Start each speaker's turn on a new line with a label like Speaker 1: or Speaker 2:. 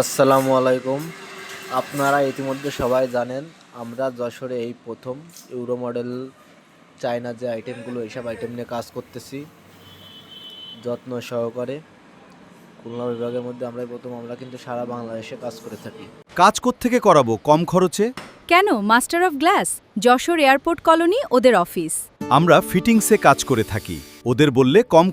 Speaker 1: আসসালামু আলাইকুম। আপনারা ইতিমধ্যে সবাই জানেন আমরা যশোরে এই প্রথম ইউরো মডেল চায়না যে আইটেমগুলো এইসব আইটেম নিয়ে কাজ করতেছি যত্ন সহকারে। খুলনা বিভাগের মধ্যে আমরাই প্রথম, আমরা কিন্তু সারা বাংলাদেশে কাজ করে থাকি।
Speaker 2: কাজ কোত্থেকে করাবো কম খরচে?
Speaker 3: কেন master of glass, Jessore airport colony ওদের অফিস।
Speaker 2: আমরা ফিটিংসে কাজ করে থাকি, ওদের বললে কম